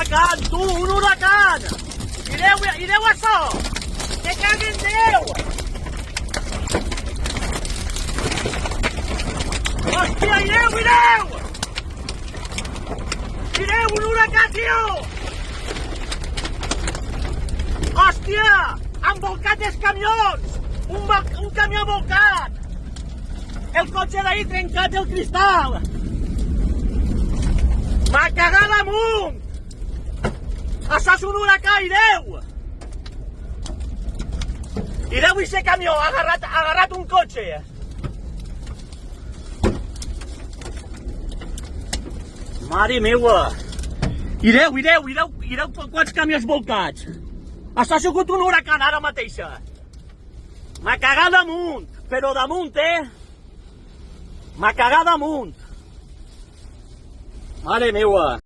huracan, tu, un huracan! Mireu això! Que caguen Déu! Hòstia, mireu! Mireu, un huracan, tio! Hòstia! Han volcat els camions! Un camió volcat! El cotxe d'ahir trencat el cristal! M'ha cagat damunt! Això és un huracà, ireu! Ireu aquest camió, ha agarrat un cotxe! Mare meua! Ireu quants camions volcats! Això ha sigut un huracà ara mateixa! M'ha cagat damunt! Però damunt, M'ha cagat damunt! Mare meua!